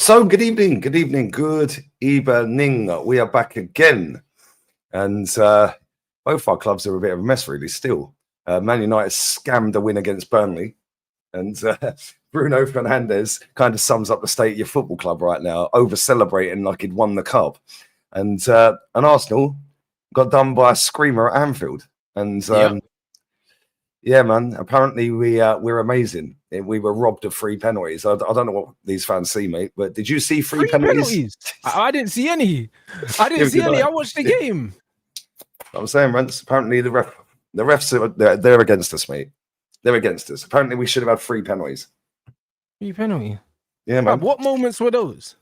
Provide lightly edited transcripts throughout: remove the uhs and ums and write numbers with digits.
So, good evening. We are back again. And both our clubs are a bit of a mess, really, still. Man United scammed a win against Burnley. And Bruno Fernandes kind of sums up the state of your football club right now, over-celebrating like he'd won the cup. And Arsenal got done by a screamer at Anfield. And yeah, man, apparently we're amazing. We were robbed of 3 penalties. I don't know what these fans see, mate, but did you see 3 penalties? I didn't see any. I didn't see any. I watched the game. I'm saying, Rance, apparently the refs, they're against us, mate. They're against us. Apparently we should have had 3 penalties. 3 penalties? Yeah, man. What moments were those?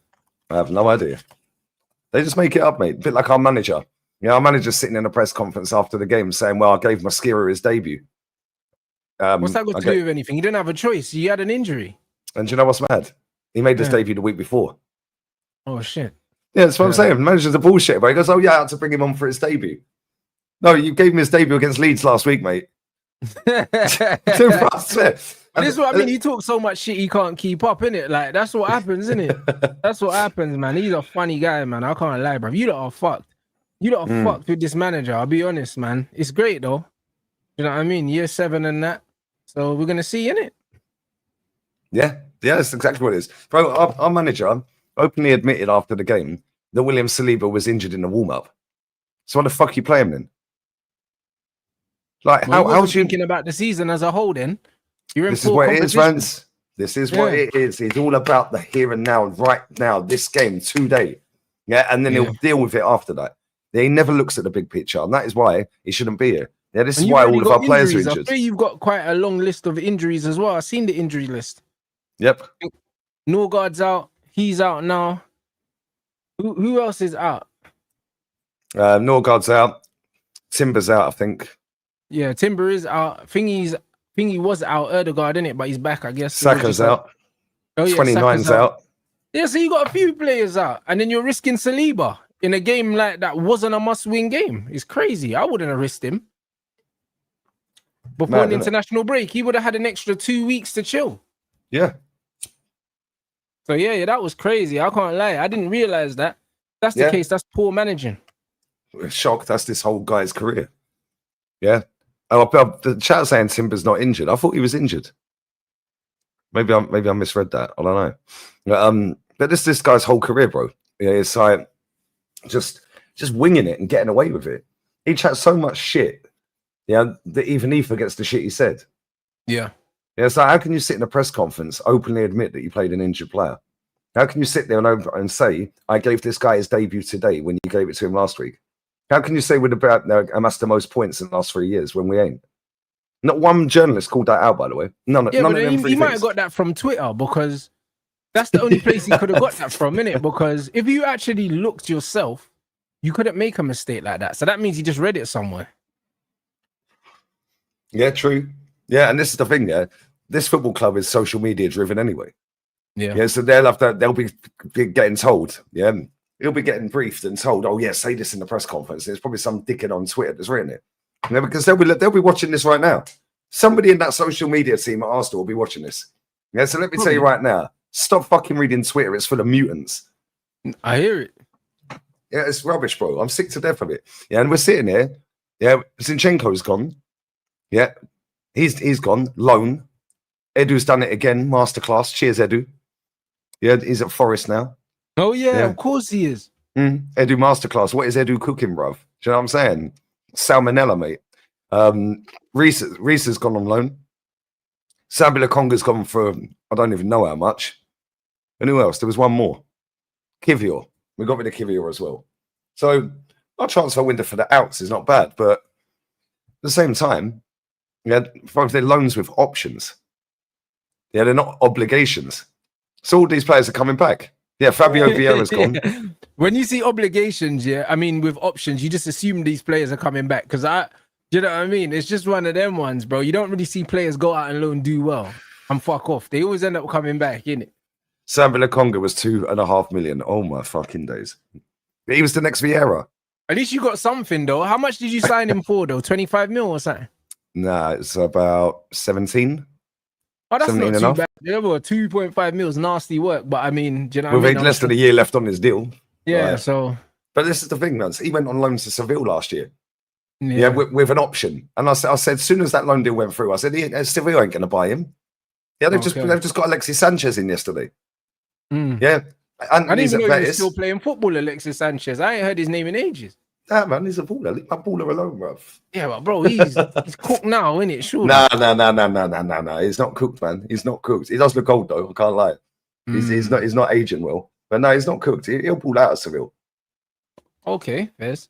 I have no idea. They just make it up, mate. A bit like our manager. Yeah, our manager's sitting in a press conference after the game saying, well, I gave Mosquera his debut. What's that got to do with anything? He didn't have a choice. He had an injury. And do you know what's mad? He made his debut the week before. Oh, shit. Yeah, that's what I'm saying. The manager's a bullshit. But he goes, oh, yeah, I had to bring him on for his debut. No, you gave him his debut against Leeds last week, mate. This is what I mean. He talks so much shit he can't keep up, innit? Like, that's what happens, innit? That's what happens, man. He's a funny guy, man. I can't lie, bro. You lot are fucked. You lot are fucked with this manager. I'll be honest, man. It's great, though. You know what I mean? Year 7 and that. So we're going to see, innit? Yeah, that's exactly what it is. Bro, our manager openly admitted after the game that William Saliba was injured in the warm-up. So what the fuck you play him then? Like, how are you thinking about the season as a whole then? You're in this is what it is, Rance. This is what it is. It's all about the here and now, right now, this game, today. Yeah, and then he'll deal with it after that. He never looks at the big picture, and that is why he shouldn't be here. Yeah, this is why all of our players are injured. I feel you've got quite a long list of injuries as well. I've seen the injury list. Yep. Norgard's out. He's out now. Who else is out? Norgard's out. Timber's out, I think. Yeah, Timber is out. Thingy was out. Erdegaard, innit? But he's back, I guess. Saka's out. Oh, yeah, 29's out. Yeah, so you got a few players out. And then you're risking Saliba in a game like that wasn't a must-win game. It's crazy. I wouldn't have risked him. Before an international break, he would have had an extra 2 weeks to chill. Yeah. So, yeah, that was crazy. I can't lie. I didn't realize that. That's the case. That's poor managing. Shocked. That's this whole guy's career. Yeah. Oh, the chat saying Timber's not injured. I thought he was injured. Maybe I misread that. I don't know. But this guy's whole career, bro. Yeah, it's like just winging it and getting away with it. He chats so much shit. Yeah, that even he forgets the shit he said. Yeah. Yeah, so how can you sit in a press conference, openly admit that you played an injured player? How can you sit there and say, I gave this guy his debut today when you gave it to him last week? How can you say we'd amassed the most points in the last 3 years when we ain't? Not one journalist called that out, by the way. None of them. He might have got that from Twitter because that's the only place he could have got that from, innit? Because if you actually looked yourself, you couldn't make a mistake like that. So that means he just read it somewhere. Yeah, true. Yeah, and this is the thing, this football club is social media driven anyway. Yeah, so they'll be getting told, he'll be getting briefed and told, oh yeah, say this in the press conference. There's probably some dickhead on Twitter that's written it. Because they'll be watching this right now. Somebody in that social media team at Arsenal will be watching this. Yeah, so let me tell you right now, stop fucking reading Twitter. It's full of mutants. I hear it. Yeah, it's rubbish, bro. I'm sick to death of it. Yeah, and we're sitting here. Yeah, Zinchenko's gone. Yeah, he's gone. Loan. Edu's done it again. Masterclass. Cheers, Edu. Yeah, he's at Forest now. Oh, yeah, of course he is. Edu Masterclass. What is Edu cooking, bruv? Do you know what I'm saying? Salmonella, mate. Reese has gone on loan. Sabila Conga's gone for, I don't even know how much. And who else? There was one more. Kivior. We got rid of Kivior as well. So our transfer window for the outs is not bad, but at the same time, they're loans with options. Yeah, they're not obligations. So all these players are coming back. Yeah, Fabio Vieira's gone. When you see obligations, with options, you just assume these players are coming back. Because you know what I mean? It's just one of them ones, bro. You don't really see players go out and loan do well and fuck off. They always end up coming back, innit? Sabila Conga was 2.5 million. Oh my fucking days. He was the next Vieira. At least you got something, though. How much did you sign him for, though? 25 mil or something? Nah, it's about 17. Oh, that's 17 not and a too half. bad. Yeah, well, 2.5 mils, nasty work. But I mean, do you know what I With mean? less than a year left on his deal. Yeah, Right. so. But this is the thing, man. He went on loan to Seville last year. Yeah, with an option. And I said, as soon as that loan deal went through, I said, Seville ain't going to buy him. Yeah, they've just got Alexis Sanchez in yesterday. Yeah. I didn't Anthony's even know at he was Betis. still playing football, Alexis Sanchez. I ain't heard his name in ages. Nah, man, he's a baller. Leave my baller alone, bruv. Yeah, but bro, he's cooked now, isn't it? Sure. No. He's not cooked, man. He's not cooked. He does look old though. I can't lie. He's not aging well. But no, he's not cooked. He'll pull out of Seville. Okay, yes.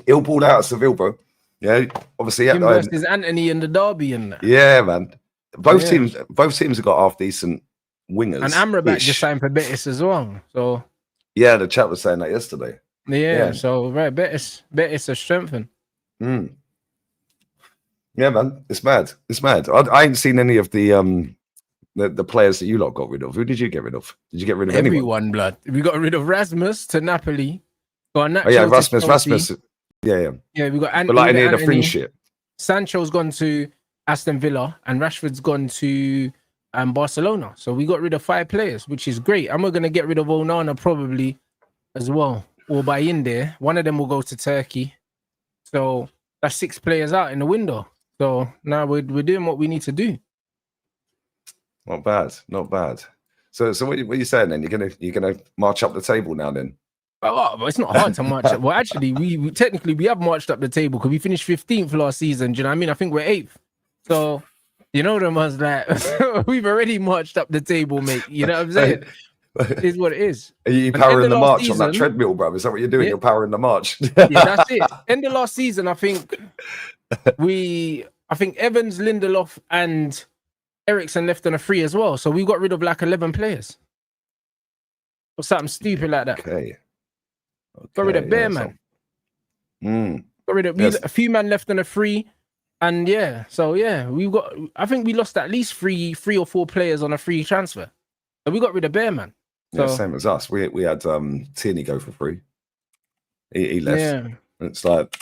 He'll pull out of Seville, bro. Yeah, obviously. Him versus Anthony in the derby and that. Yeah, man. Both teams have got half decent wingers. And Amrabat just signed for Betis as well. So yeah, the chat was saying that yesterday. Yeah. So right, Betis are strengthened. Yeah, man, it's mad. I ain't seen any of the players that you lot got rid of. Who did you get rid of? Did you get rid of everyone? Blood. We got rid of Rasmus to Napoli. Got Rasmus. Yeah. We got Anthony. But like any of the fringe shit. Sancho's gone to Aston Villa and Rashford's gone to Barcelona. So we got rid of 5 players, which is great. And we're gonna get rid of Onana probably as well, or by in there. One of them will go to Turkey. So that's 6 players out in the window. So now we're doing what we need to do. Not bad. So what are you saying then? You're gonna march up the table now then? Well, it's not hard to march up. Well, actually, we technically have marched up the table because we finished 15th last season. Do you know what I mean? I think we're 8th. So you know them as like we've already marched up the table, mate. You know what I'm saying? It is what it is. Are you powering the march on that treadmill, bro? Is that what you're doing? Yeah. You're powering the march. Yeah, that's it. End of last season, I think Evans, Lindelof, and Ericsson left on a free as well. So we got rid of like 11 players. Or something stupid like that. Okay. Got rid of Bear, man. Got rid of a few man left on a free. And I think we lost at least three or 4 players on a free transfer. So we got rid of Bear, man. So, same as us. We had Tierney go for free. He left. Yeah. It's like,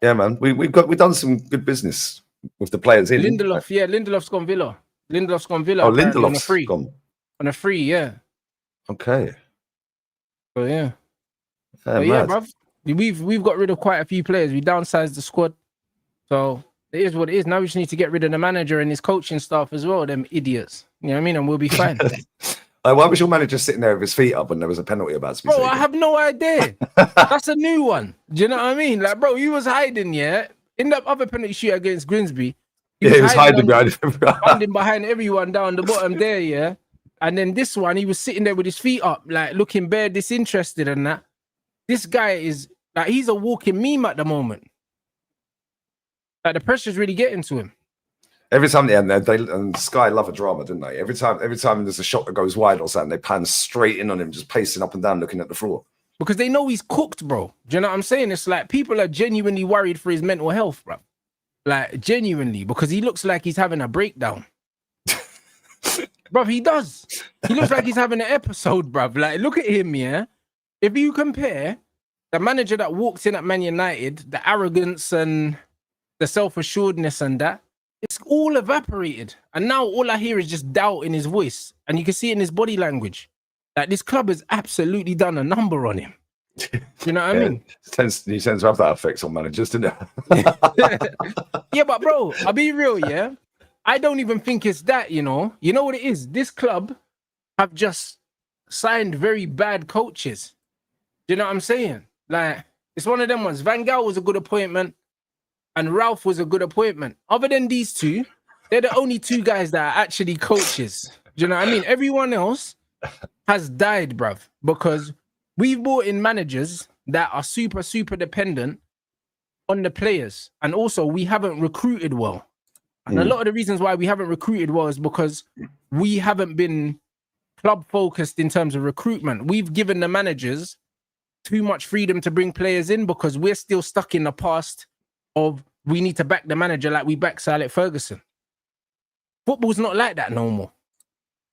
yeah, man. We've done some good business with the players in. Lindelof's gone Villa. Oh, Lindelof's on a free. Gone. On a free, yeah. Okay. So yeah. Bruv. We've got rid of quite a few players. We downsized the squad. So it is what it is. Now we just need to get rid of the manager and his coaching staff as well, them idiots. You know what I mean? And we'll be fine. Why was your manager sitting there with his feet up when there was a penalty about to be taken? I have no idea. That's a new one. Do you know what I mean? Like, bro, he was hiding, yeah? In that other penalty shoot against Grimsby, he was hiding behind everyone down the bottom there, yeah? And then this one, he was sitting there with his feet up, like, looking bare disinterested and that. This guy is, like, he's a walking meme at the moment. Like, the pressure's really getting to him. Every time and Sky love a drama, didn't they? Every time there's a shot that goes wide or something, they pan straight in on him, just pacing up and down, looking at the floor. Because they know he's cooked, bro. Do you know what I'm saying? It's like people are genuinely worried for his mental health, bro. Like, genuinely, because he looks like he's having a breakdown. Bro, he does. He looks like he's having an episode, bro. Like, look at him, yeah? If you compare the manager that walked in at Man United, the arrogance and the self-assuredness and that, it's all evaporated. And now all I hear is just doubt in his voice. And you can see it in his body language. Like, this club has absolutely done a number on him. You know what I mean? He tends to have that effect on managers, doesn't it? Yeah, but bro, I'll be real, yeah? I don't even think it's that, you know? You know what it is? This club have just signed very bad coaches. Do you know what I'm saying? Like, it's one of them ones. Van Gaal was a good appointment. And Ralph was a good appointment. Other than these two, they're the only 2 guys that are actually coaches. Do you know what I mean? Everyone else has died, bruv, because we've brought in managers that are super, super dependent on the players. And also, we haven't recruited well. And a lot of the reasons why we haven't recruited well is because we haven't been club-focused in terms of recruitment. We've given the managers too much freedom to bring players in because we're still stuck in the past of we need to back the manager like we back Sir Alex Ferguson. Football's not like that no more.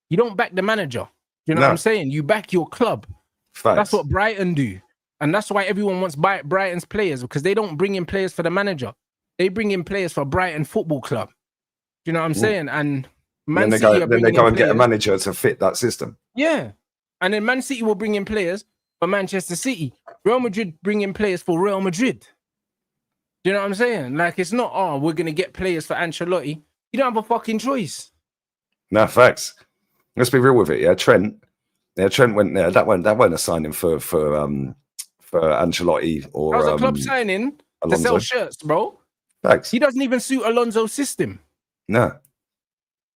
You don't back the manager. You know what I'm saying? You back your club. Facts. That's what Brighton do. And that's why everyone wants Brighton's players, because they don't bring in players for the manager. They bring in players for Brighton Football Club. You know what I'm saying? And Man Then City are they bringing go in and get a players. manager to fit that system. Yeah. And then Man City will bring in players for Manchester City. Real Madrid bring in players for Real Madrid. Do you know what I'm saying? Like, it's not, we're going to get players for Ancelotti. You don't have a fucking choice. No, facts. Let's be real with it. Yeah, Trent went there. That weren't a signing for Ancelotti or That was a club signing Alonso. to sell shirts, bro. Facts. He doesn't even suit Alonso's system. No.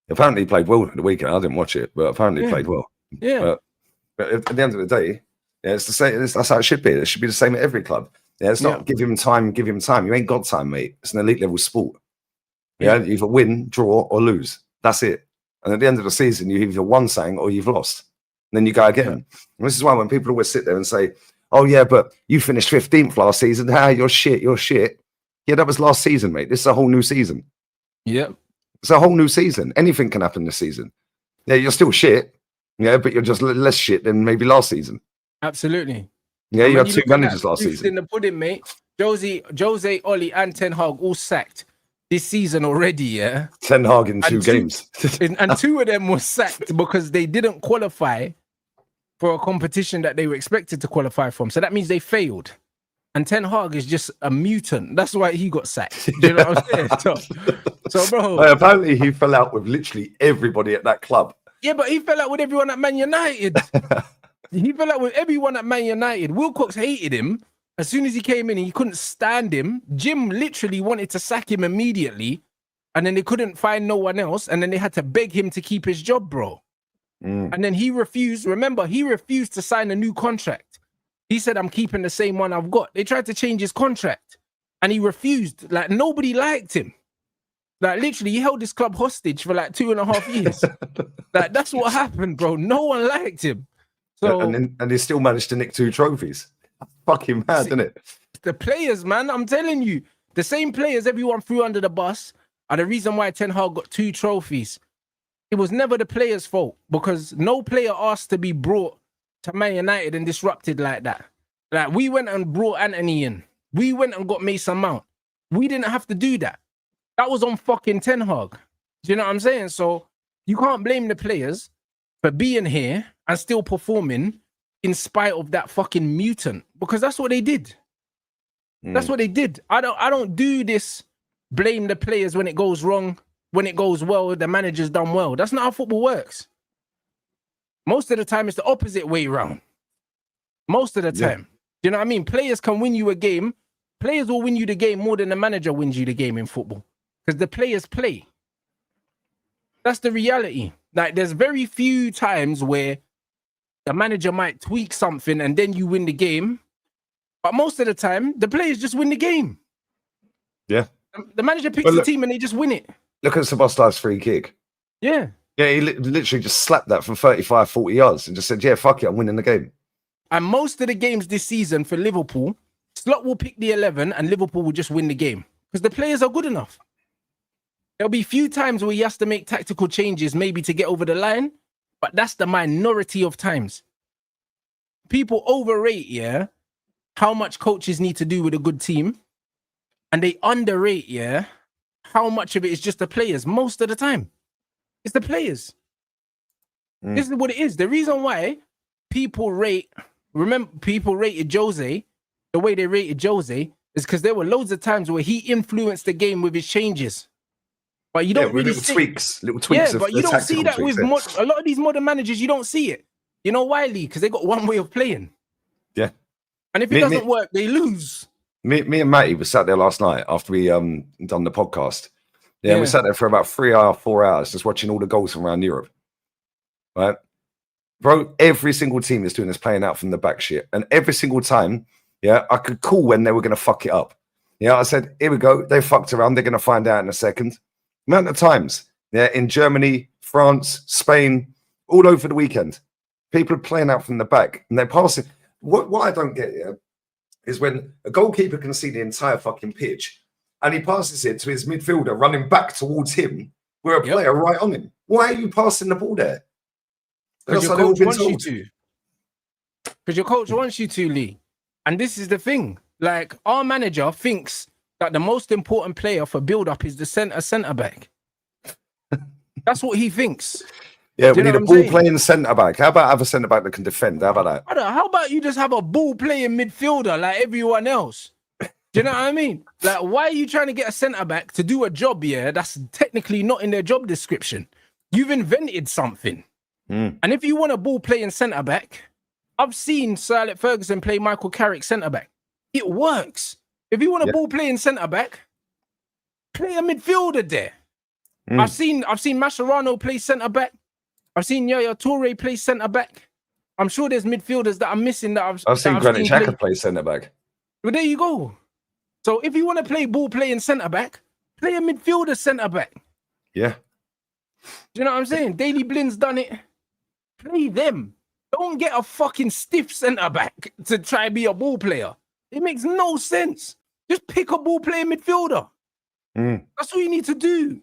Apparently he played well at the weekend. I didn't watch it, but apparently he played well. Yeah. But at the end of the day, yeah, it's the same. That's how it should be. It should be the same at every club. Yeah, it's not give him time. You ain't got time, mate. It's an elite level sport. Yeah, you either win, draw, or lose. That's it. And at the end of the season, you either won something or you've lost. And then you go again. And this is why when people always sit there and say, "Oh yeah, but you finished 15th last season. You're shit. You're shit." Yeah, that was last season, mate. This is a whole new season. Yeah, it's a whole new season. Anything can happen this season. Yeah, you're still shit. Yeah, but you're just less shit than maybe last season. Absolutely. Yeah, you had two managers last season. In the pudding, mate. Jose, Oli, and Ten Hag all sacked this season already. Yeah, Ten Hag in two games, and two of them were sacked because they didn't qualify for a competition that they were expected to qualify from. So that means they failed. And Ten Hag is just a mutant. That's why he got sacked. Do you know what I'm saying? So bro. Apparently he fell out with literally everybody at that club. Yeah, but he fell out with everyone at Man United. He fell out with everyone at Man United. Wilcox hated him. As soon as he came in, he couldn't stand him. Jim literally wanted to sack him immediately. And then they couldn't find no one else. And then they had to beg him to keep his job, bro. And then he refused. Remember, he refused to sign a new contract. He said, I'm keeping the same one I've got. They tried to change his contract. And he refused. Like, nobody liked him. Like, literally, he held this club hostage for like 2.5 years. Like, that's what happened, bro. No one liked him. So, and he still managed to nick 2 trophies. Fucking mad, isn't it? The players, man, I'm telling you, the same players everyone threw under the bus are the reason why Ten Hag got 2 trophies. It was never the players' fault because no player asked to be brought to Man United and disrupted like that. Like, we went and brought Anthony in. We went and got Mason Mount. We didn't have to do that. That was on fucking Ten Hag. Do you know what I'm saying? So you can't blame the players for being here and still performing in spite of that fucking mutant, because that's what they did. That's what they did. I don't do this blame the players when it goes wrong. When it goes well, the manager's done well. That's not how football works. Most of the time, it's the opposite way around. Most of the time. Do you know what I mean? Players can win you a game. Players will win you the game more than the manager wins you the game in football. Because the players play. That's the reality. Like, there's very few times where the manager might tweak something and then you win the game. But most of the time, the players just win the game. Yeah. The manager picks the team and they just win it. Look at Sebastian's free kick. Yeah. Yeah, he literally just slapped that from 35, 40 yards and just said, yeah, fuck it, I'm winning the game. And most of the games this season for Liverpool, Slot will pick the 11 and Liverpool will just win the game. Because the players are good enough. There'll be few times where he has to make tactical changes, maybe to get over the line, but that's the minority of times. People overrate, how much coaches need to do with a good team, and they underrate, how much of it is just the players. Most of the time, it's the players. This is what it is. The reason why people rated Jose the way they rated Jose is because there were loads of times where he influenced the game with his changes. But you don't really little tweaks. Yeah, but you don't see that with a lot of these modern managers. You don't see it. You know why, Lee? Because they got one way of playing. Yeah. And if it doesn't work, they lose. Me and Matty were sat there last night after we done the podcast. Yeah, we sat there for about 4 hours just watching all the goals from around Europe. Right? Bro, every single team is doing this playing out from the back shit. And every single time, I could call when they were going to fuck it up. I said, here we go. They fucked around. They're going to find out in a second. Amount of times, in Germany, France, Spain, all over the weekend, people are playing out from the back and they're passing. What I don't get is when a goalkeeper can see the entire fucking pitch and he passes it to his midfielder running back towards him with a player right on him. Why are you passing the ball there? Because your coach wants you to. Because your coach wants you to, Lee. And this is the thing. Like, our manager thinks that the most important player for build-up is the centre back. That's what he thinks. Yeah, we need a ball-playing centre-back. How about have a centre-back that can defend? How about that? How about you just have a ball-playing midfielder like everyone else? Do you know what I mean? Like, why are you trying to get a centre-back to do a job, that's technically not in their job description? You've invented something. And if you want a ball-playing centre-back, I've seen Sir Alex Ferguson play Michael Carrick centre-back. It works. If you want a ball-playing centre-back, play a midfielder there. I've seen Mascherano play centre-back. I've seen Yaya Toure play centre-back. I'm sure there's midfielders that I'm missing that I've seen Granit Xhaka play centre-back. Well, there you go. So if you want to play ball-playing centre-back, play a midfielder centre-back. Yeah. Do you know what I'm saying? Daley Blind's done it. Play them. Don't get a fucking stiff centre-back to try and be a ball player. It makes no sense. Just pick a ball-playing midfielder. That's all you need to do.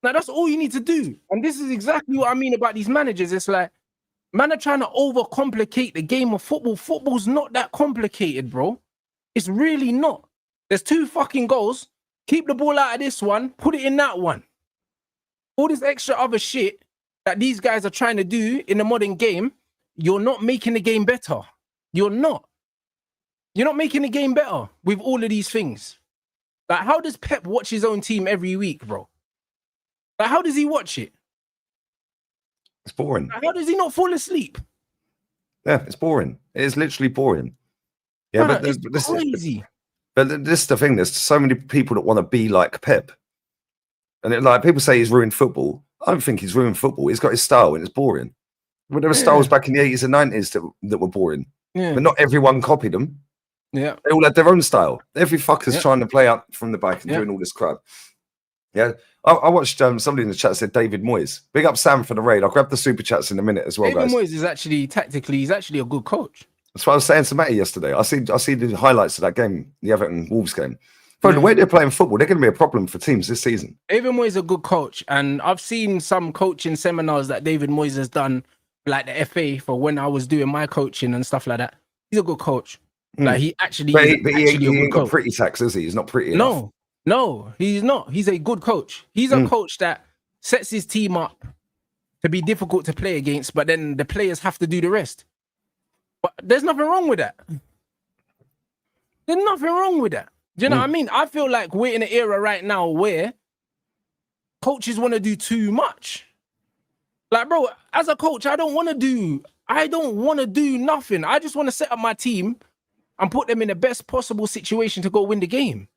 Now, that's all you need to do. And this is exactly what I mean about these managers. It's like, man are trying to overcomplicate the game of football. Football's not that complicated, bro. It's really not. There's 2 fucking goals. Keep the ball out of this one. Put it in that one. All this extra other shit that these guys are trying to do in the modern game, you're not making the game better. You're not. You're not making the game better with all of these things. Like, how does Pep watch his own team every week, bro? Like, how does he watch it? It's boring. Like, how does he not fall asleep? Yeah, it's boring. It is literally boring. Yeah, but it's crazy. But this is the thing. There's so many people that want to be like Pep. And like people say he's ruined football. I don't think he's ruined football. He's got his style and it's boring. But there were styles back in the 80s and 90s that were boring. Yeah. But not everyone copied them. Yeah. They all had their own style. Every fucker's trying to play out from the back and doing all this crap. Yeah. I watched somebody in the chat said David Moyes. Big up Sam for the raid. I'll grab the super chats in a minute as well, David guys. Moyes is actually he's actually a good coach. That's what I was saying to Matty yesterday. I see the highlights of that game, the Everton Wolves game. Bro, the way they're playing football, they're going to be a problem for teams this season. David Moyes is a good coach, and I've seen some coaching seminars that David Moyes has done, like the FA, for when I was doing my coaching and stuff like that. He's a good coach. Like he actually, he ain't got pretty tax, is he? He's not pretty enough. No, he's not. He's a good coach. He's a coach that sets his team up to be difficult to play against, but then the players have to do the rest. But there's nothing wrong with that. There's nothing wrong with that. Do you know what I mean? I feel like we're in an era right now where coaches want to do too much. Like, bro, as a coach, I don't want to do nothing. I just want to set up my team and put them in the best possible situation to go win the game.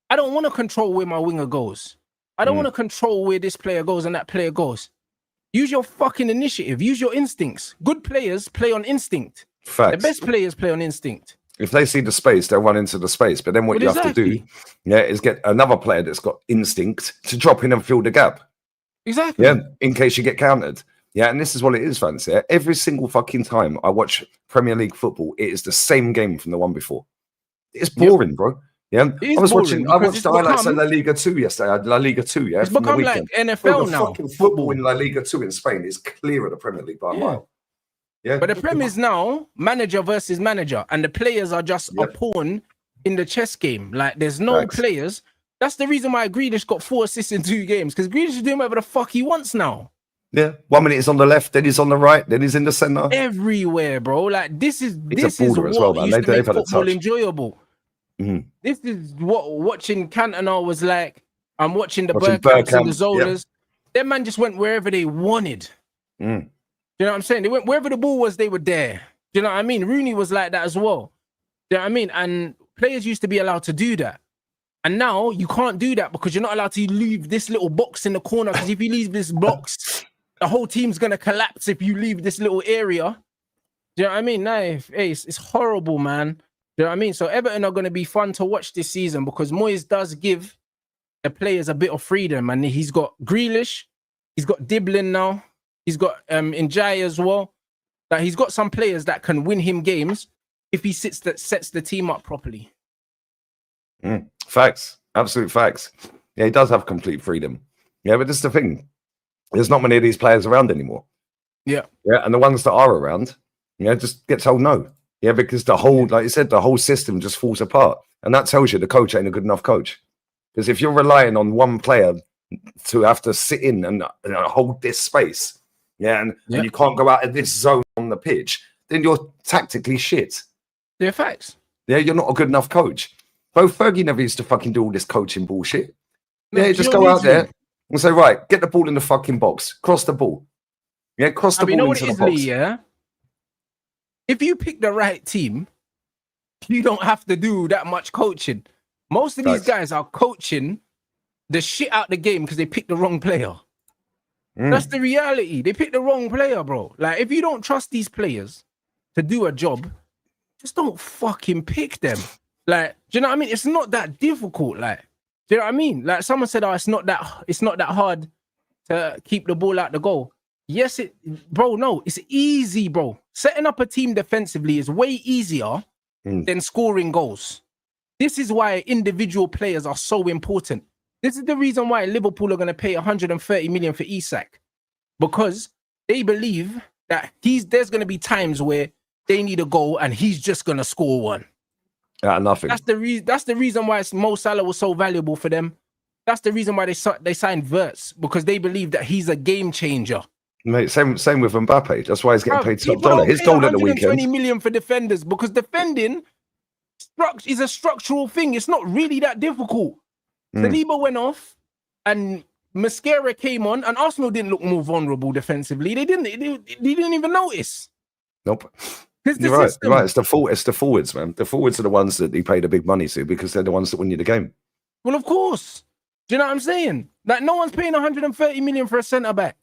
I don't want to control where my winger goes. I don't want to control where this player goes and that player goes. Use your fucking initiative. Use your instincts. Good players play on instinct. Facts. The best players play on instinct. If they see the space, they'll run into the space. But then what you have to do, is get another player that's got instinct to drop in and fill the gap. Exactly. Yeah, in case you get countered. Yeah, and this is what it is, fans. Yeah, every single fucking time I watch Premier League football, it is the same game from the one before. It's boring, bro. Yeah, I watched the highlights of La Liga 2 yesterday. La Liga 2, yeah. It's become like NFL now. Fucking football in La Liga 2 in Spain is clear of the Premier League by a mile. Yeah, but the Prem is now manager versus manager, and the players are just a pawn in the chess game. Like, there's no players. That's the reason why Grealish got 4 assists in 2 games, because Grealish is doing whatever the fuck he wants now. Yeah, 1 minute he's on the left, then he's on the right, then he's in the center. Everywhere, bro. Like, this is what used to make football enjoyable. This is what watching Cantona was like. I'm watching the Bergkamps and the Zolas. Them man just went wherever they wanted. You know what I'm saying? They went wherever the ball was, they were there. Do you know what I mean? Rooney was like that as well. Do you know what I mean? And players used to be allowed to do that. And now you can't do that because you're not allowed to leave this little box in the corner. Because if you leave this box, the whole team's going to collapse if you leave this little area. Do you know what I mean? No, it's horrible, man. Do you know what I mean? So Everton are going to be fun to watch this season because Moyes does give the players a bit of freedom. And he's got Grealish. He's got Diblin now. He's got Njai as well. Like, he's got some players that can win him games if he sets the team up properly. Facts. Absolute facts. Yeah, he does have complete freedom. Yeah, but this is the thing. There's not many of these players around anymore. Yeah. Yeah, and the ones that are around, just get told no. Yeah, because the whole, like you said, the whole system just falls apart. And that tells you the coach ain't a good enough coach. Because if you're relying on one player to have to sit in and hold this space. Yeah, and you can't go out of this zone on the pitch, then you're tactically shit. They're facts. Yeah, you're not a good enough coach. Both Fergie never used to fucking do all this coaching bullshit. Yeah, just go out there and say, right, get the ball in the fucking box, cross the ball. Yeah, cross the ball into the box. Lee, yeah? If you pick the right team, you don't have to do that much coaching. Most of these guys are coaching the shit out the game because they picked the wrong player. That's the reality. They picked the wrong player, bro. Like, if you don't trust these players to do a job, just don't fucking pick them. Like, do you know what I mean? It's not that difficult. Like, do you know what I mean? Like, someone said, "Oh, it's not that hard to keep the ball out the goal." Yes, bro. No, it's easy, bro. Setting up a team defensively is way easier than scoring goals. This is why individual players are so important. This is the reason why Liverpool are going to pay 130 million for Isak, because they believe that there's going to be times where they need a goal and he's just going to score one. Nothing. That's the reason why Mo Salah was so valuable for them. That's the reason why they signed Wirtz, because they believe that he's a game changer. Mate, same with Mbappe. That's why he's getting paid top dollar. His goal at the weekend. 20 million for defenders, because defending is a structural thing. It's not really that difficult. Saliba went off and Mascara came on, and Arsenal didn't look more vulnerable defensively. They didn't even notice. Nope. You're right. It's the forwards, man. The forwards are the ones that he paid a big money to, because they're the ones that win you the game. Well, of course. Do you know what I'm saying? Like, no one's paying 130 million for a centre back.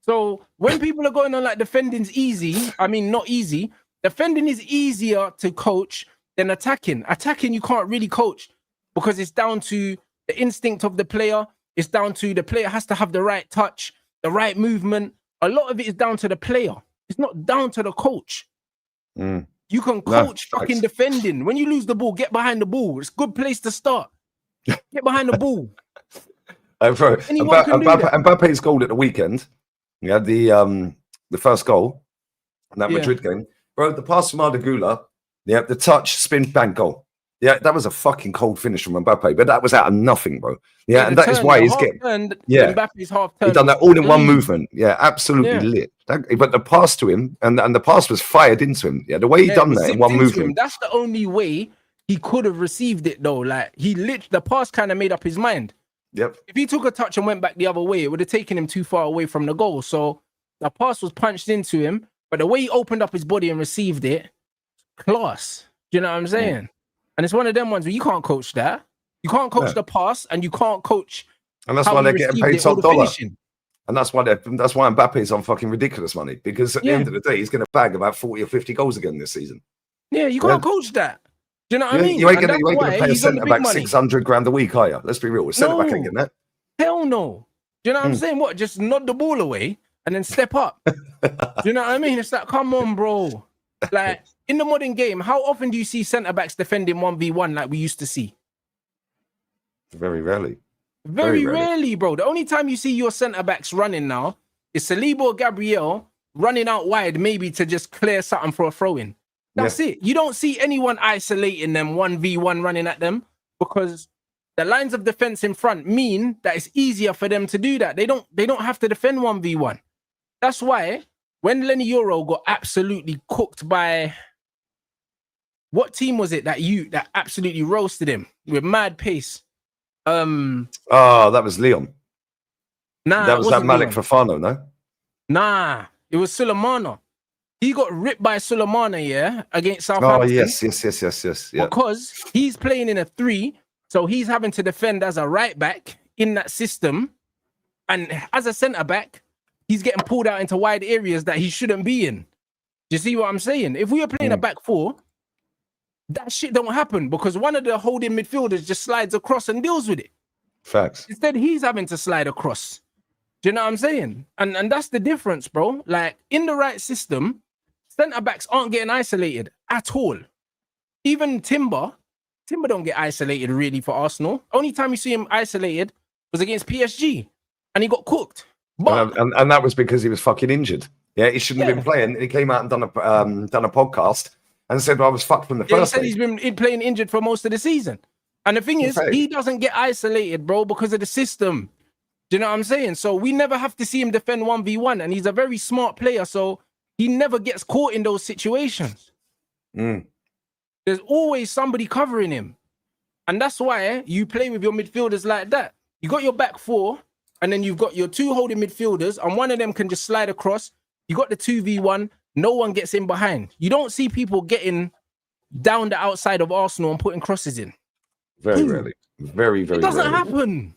So when people are going on like defending's easy, I mean, not easy. Defending is easier to coach than attacking. Attacking, you can't really coach because it's down to the instinct of the player. It's down to the player has to have the right touch, the right movement. A lot of it is down to the player. It's not down to the coach. You can coach fucking defending. When you lose the ball, get behind the ball. It's a good place to start. Get behind the ball. Bro, Mbappe's goal at the weekend, he had the first goal in that Madrid game. Bro, the pass from Ardagula, the touch, spin, bang, goal. Yeah, that was a fucking cold finish from Mbappe, but that was out of nothing, bro. Yeah, and that is why he's getting... Mbappe's half turn. He done that all in one movement. Yeah, absolutely lit. But the pass to him, and the pass was fired into him. Yeah, the way he done that in one movement. That's the only way he could have received it, though. Like, the pass kind of made up his mind. Yep. If he took a touch and went back the other way, it would have taken him too far away from the goal. So the pass was punched into him, but the way he opened up his body and received it, class. Do you know what I'm saying? And it's one of them ones where you can't coach that. You can't coach the pass, and you can't coach. And that's why they're getting paid top dollar. And that's why Mbappe is on fucking ridiculous money, because at the end of the day, he's going to bag about 40 or 50 goals again this season. Yeah, you can't coach that. Do you know what I mean? You ain't going to pay a centre back 600 grand a week, are you? Let's be real. Centre back ain't getting that. Hell no. Do you know what I'm saying? What? Just nod the ball away and then step up. Do you know what I mean? It's like, come on, bro. Like, in the modern game, how often do you see centre backs defending 1v1 like we used to see? Very rarely. Very rarely, bro. The only time you see your centre backs running now is Saliba or Gabriel running out wide, maybe to just clear something for a throw-in. That's it. You don't see anyone isolating them 1v1 running at them, because the lines of defense in front mean that it's easier for them to do that. They don't have to defend 1v1. That's why when Lenny Euro got absolutely cooked by, what team was it that absolutely roasted him with mad pace? That was Leon. Nah, that was that Malik Fofana, no? Nah, it was Sulemana. He got ripped by Sulemana, against Southampton. Oh, yes. Yeah. Because he's playing in a 3, so he's having to defend as a right back in that system. And as a centre back, he's getting pulled out into wide areas that he shouldn't be in. Do you see what I'm saying? If we were playing a back 4, that shit don't happen, because one of the holding midfielders just slides across and deals with it. Facts. Instead, he's having to slide across. Do you know what I'm saying? And that's the difference, bro. Like, in the right system, centre-backs aren't getting isolated at all. Even Timber don't get isolated really for Arsenal. Only time you see him isolated was against PSG, and he got cooked. But, and that was because he was fucking injured. Yeah, he shouldn't have been playing. He came out and done a podcast and said, well, I was fucked from the first day. He said he's been playing injured for most of the season. And the thing is, he doesn't get isolated, bro, because of the system. Do you know what I'm saying? So we never have to see him defend 1v1, and he's a very smart player, so he never gets caught in those situations. There's always somebody covering him. And that's why you play with your midfielders like that. You got your back four, and then you've got your two holding midfielders, and one of them can just slide across. You got the 2v1, no one gets in behind. You don't see people getting down the outside of Arsenal and putting crosses in. Very rarely. Very, very It doesn't rarely. happen.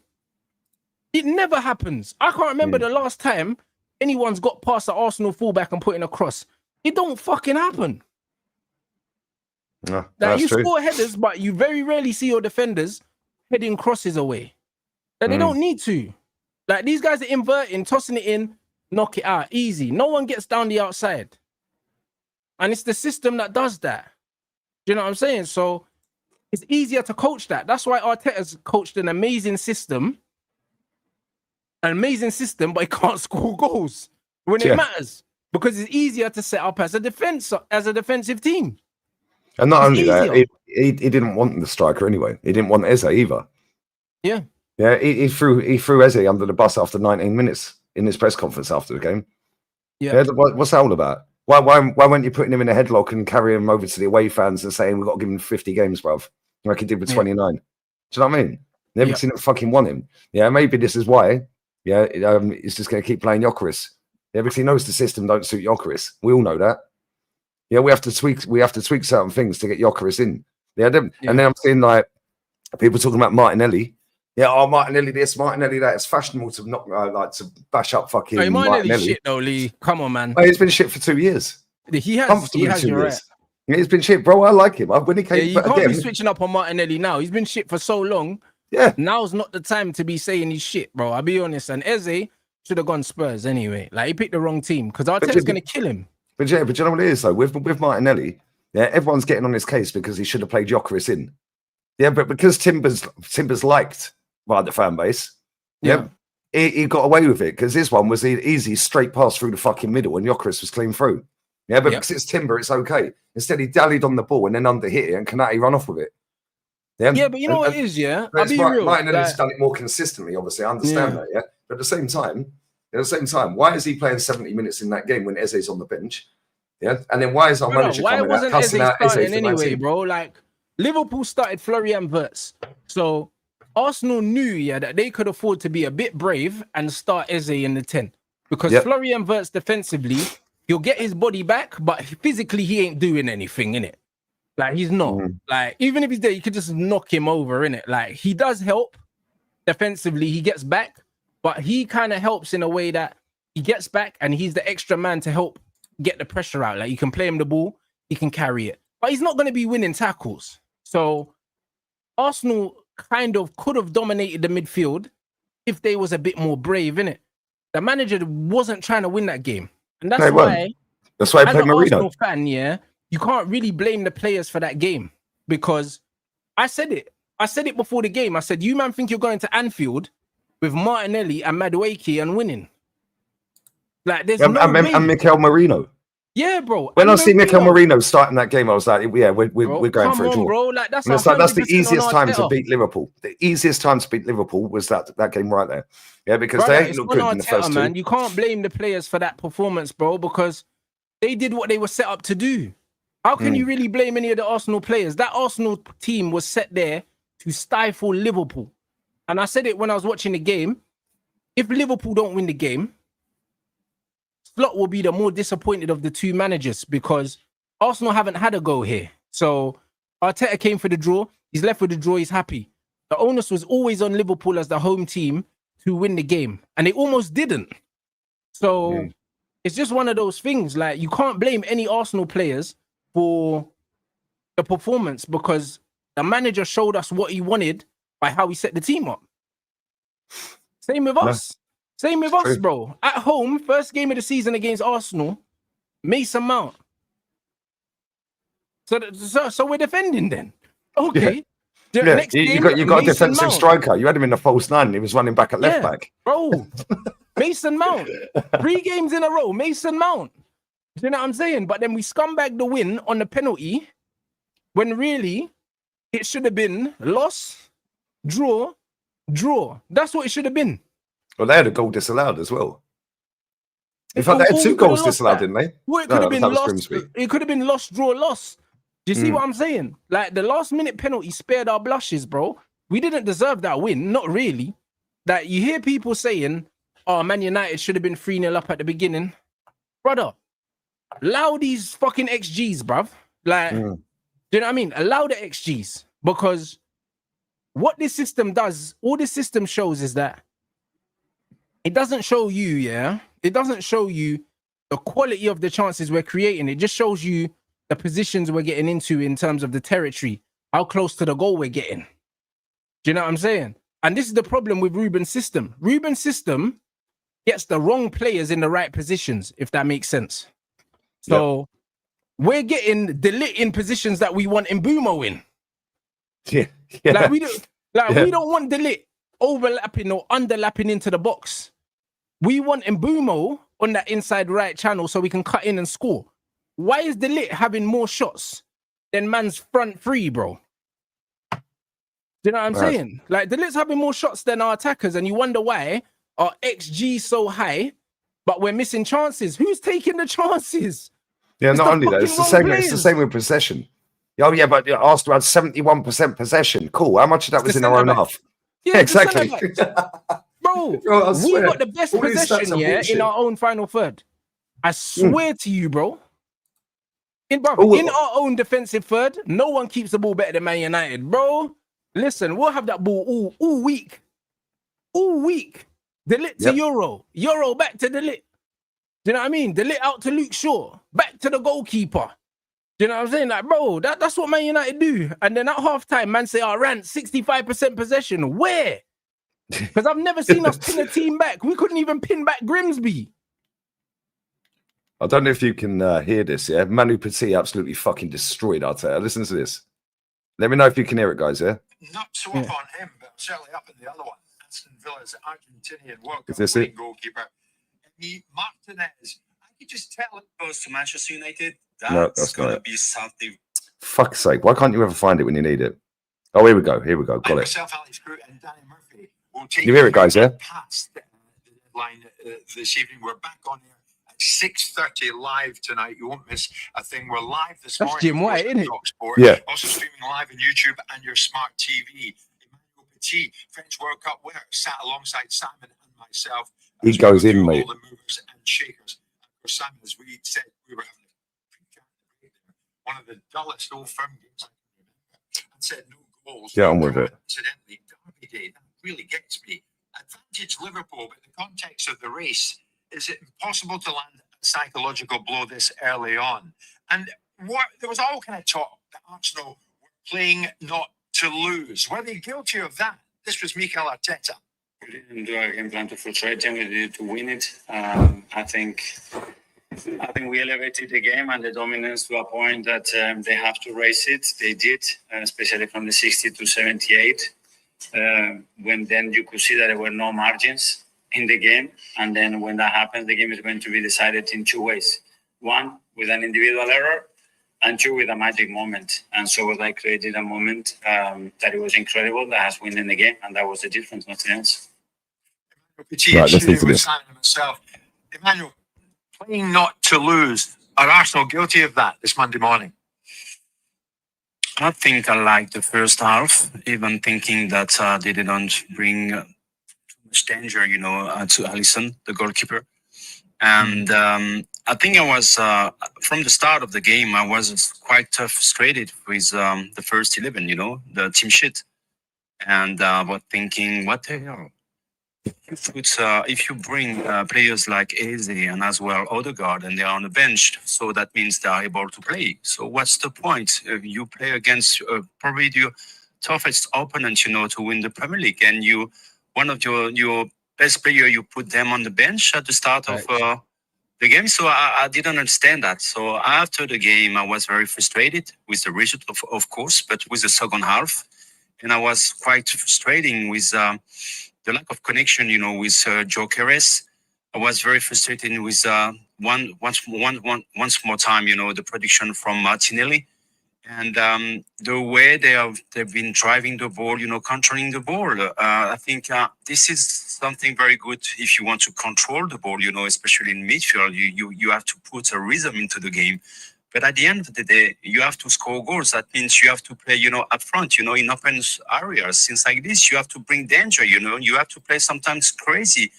It never happens. I can't remember the last time anyone's got past the Arsenal fullback and put in a cross. It don't fucking happen. No, Like, you true. score headers, but you very rarely see your defenders heading crosses away. And they don't need to. Like, these guys are inverting, tossing it in, knock it out, easy. No one gets down the outside. And it's the system that does that. Do you know what I'm saying? So it's easier to coach that. That's why Arteta's coached an amazing system, but he can't score goals when it matters, because it's easier to set up as a defensive team. And not It's only that, easier. he didn't want the striker anyway. He didn't want Eze either. Yeah. Yeah, he threw Eze under the bus after 19 minutes in his press conference after the game. Yeah. What's that all about? Why weren't you putting him in a headlock and carrying him over to the away fans and saying we've got to give him 50 games, bruv, like he did with 29? Do you know what I mean? Never seen it fucking want him. Yeah, maybe this is why. Yeah, he's just going to keep playing Gyökeres. Yeah, because he knows the system don't suit Gyökeres. We all know that. Yeah, we have to tweak certain things to get Gyökeres in. Yeah, and then I'm seeing like people talking about Martinelli. Yeah, Martinelli this, Martinelli that. It's fashionable to not to bash up fucking Martinelli. Shit though, Lee. Come on, man. Oh, he's been shit for 2 years. He has. You're right. Yeah, he's been shit, bro. I like him. When he came, you can't be switching up on Martinelli now. He's been shit for so long. Yeah. Now's not the time to be saying he's shit, bro. I'll be honest. And Eze should have gone Spurs anyway. Like, he picked the wrong team because Arteta's going to kill him. But you know what it is though? With Martinelli, yeah, everyone's getting on his case because he should have played Gyökeres in. Yeah, but because Timber's liked by the fan base, he got away with it because this one was an easy straight pass through the fucking middle and Gyökeres was clean through. Yeah, but because it's Timber, it's okay. Instead, he dallied on the ball and then underhit it and Kanate run off with it. Yeah, but you know what it is, yeah? I'll be real. Martinelli's done it more consistently, obviously. I understand that, yeah? But at the same time, why is he playing 70 minutes in that game when Eze's on the bench? Yeah, and then why is our manager coming out cussing out Eze anyway, bro? Like, Liverpool started Florian Wirtz. So Arsenal knew, that they could afford to be a bit brave and start Eze in the 10. Because Florian Wirtz defensively, he'll get his body back, but physically he ain't doing anything, innit? Like, he's not. Like, even if he's there, you could just knock him over, innit? Like, he does help defensively. He gets back, but he kind of helps in a way that he gets back and he's the extra man to help get the pressure out. Like, you can play him the ball, he can carry it. But he's not going to be winning tackles. So Arsenal kind of could have dominated the midfield if they was a bit more brave, innit? The manager wasn't trying to win that game. And that's why he played Marino. Arsenal fan, you can't really blame the players for that game, because I said it before the game. I said, you man think you're going to Anfield with Martinelli and Madueke and winning? Like, there's no way. And Mikel Merino. Yeah, bro. When I see Mikel Merino starting that game, I was like, yeah, we're going for a draw. Bro. Like, that's the easiest time to beat Liverpool. The easiest time to beat Liverpool was that game right there. Yeah, because they ain't looked good in the first two. You can't blame the players for that performance, bro, because they did what they were set up to do. How can you really blame any of the Arsenal players? That Arsenal team was set there to stifle Liverpool. And I said it when I was watching the game. If Liverpool don't win the game, Slot will be the more disappointed of the two managers, because Arsenal haven't had a go here. So Arteta came for the draw. He's left with the draw. He's happy. The onus was always on Liverpool as the home team to win the game, and they almost didn't. So it's just one of those things. Like, you can't blame any Arsenal players for the performance, because the manager showed us what he wanted by how he set the team up. Same with us. Same with us, bro. At home, first game of the season against Arsenal, Mason Mount. So we're defending then. Okay. Next game, you got a defensive striker. You had him in the false nine. He was running back at left back. Bro, Mason Mount. 3 games in a row, Mason Mount. Do you know what I'm saying? But then we scumbag the win on the penalty, when really it should have been loss, draw. That's what it should have been. Well, they had a goal disallowed as well. In fact, they had 2 goals disallowed, didn't they? Well, it could have been that was lost. Grimsby. It could have been lost, draw, loss. Do you see what I'm saying? Like the last minute penalty spared our blushes, bro. We didn't deserve that win, not really. That you hear people saying, "Oh, Man United should have been 3-0 up at the beginning." Brother, allow these fucking XGs, bruv. Like, do you know what I mean? Allow the XGs, because what this system does, all this system shows is that it doesn't show you, it doesn't show you the quality of the chances we're creating. It just shows you the positions we're getting into in terms of the territory, how close to the goal we're getting. Do you know what I'm saying? And this is the problem with Ruben's system. Ruben's system gets the wrong players in the right positions, if that makes sense. So we're getting De Ligt in positions that we want Mbumo in. Yeah. Like we don't want De Ligt overlapping or underlapping into the box. We want Mbumo on that inside right channel so we can cut in and score. Why is De Ligt having more shots than man's front three, bro? Do you know what I'm saying? Like, De Ligt's having more shots than our attackers, and you wonder why our XG so high, but we're missing chances. Who's taking the chances? Yeah, It's not the only that, it's the same. It's the same with possession. Oh yeah, but Arsenal had 71% possession. Cool. How much of that was in our own half? Yeah, exactly. Bro, we got the best possession in our own final third. I swear to you, bro. In our own defensive third, no one keeps the ball better than Man United, bro. Listen, we'll have that ball all week. All week. De Ligt to Euro back to De Ligt. Do you know what I mean? De Ligt out to Luke Shaw, back to the goalkeeper. Do you know what I'm saying? Like, bro, that's what Man United do. And then at halftime, man say, Rant, 65% possession. Where? Because I've never seen us pin a team back. We couldn't even pin back Grimsby. I don't know if you can hear this, yeah? Manu Petit absolutely fucking destroyed Arteta. Listen to this. Let me know if you can hear it, guys, yeah? Not so up on him, but certainly up in the other one. Aston Villa's Argentinian World Cup goalkeeper. Martinez. I could just tell it goes to Manchester United. That's going to be something. Fuck's sake. Why can't you ever find it when you need it? Oh, here we go. Here we go. Got it. Myself, Alex Groot, and Danny Murphy will take you hear it, guys, yeah? Past the deadline this evening. We're back on here at 6:30 live tonight. You won't miss a thing. We're live this morning. That's Jim White, isn't it? Yeah. Also streaming live on YouTube and your smart TV. Emmanuel Petit, French World Cup winner, sat alongside Simon and myself. He goes in, mate. All the movers and shakers. For Simon, as we said, we were having one of the dullest old firm games I can remember, and said no goals. Get on with it. Incidentally, Derby Day, that really gets me. Advantage Liverpool, but in the context of the race, is it impossible to land a psychological blow this early on? And there was all kind of talk that Arsenal were playing not to lose. Were they guilty of that? This was Mikel Arteta. We didn't do our game plan to frustrate them. We did it to win it. I think we elevated the game and the dominance to a point that they have to race it. They did, especially from the 60 to 78. When then you could see that there were no margins in the game. And then when that happens, the game is going to be decided in 2 ways. 1, with an individual error, and 2, with a magic moment. And so I created a moment that it was incredible, that has won in the game, and that was the difference, nothing else. Right, let's listen to this. Emmanuel, playing not to lose. Are Arsenal guilty of that this Monday morning? I think I liked the first half, even thinking that they didn't bring too much danger, to Alisson, the goalkeeper. And I think I was, from the start of the game, I was quite frustrated with the first 11, the team sheet. And but thinking, what the hell? If you bring players like Eze and as well Odegaard, and they are on the bench, so that means they are able to play. So what's the point? You play against probably your toughest opponent, to win the Premier League, and one of your best player, you put them on the bench at the start of the game. So I didn't understand that. So after the game, I was very frustrated with the result, of course, but with the second half, and I was quite frustrating with the lack of connection, with Jokeres. I was very frustrated with once more time, the prediction from Martinelli. And the way they've been driving the ball, controlling the ball. I think this is something very good if you want to control the ball, especially in midfield. You have to put a rhythm into the game. But at the end of the day, you have to score goals. That means you have to play, up front, in open areas. Things like this, you have to bring danger, You have to play sometimes crazy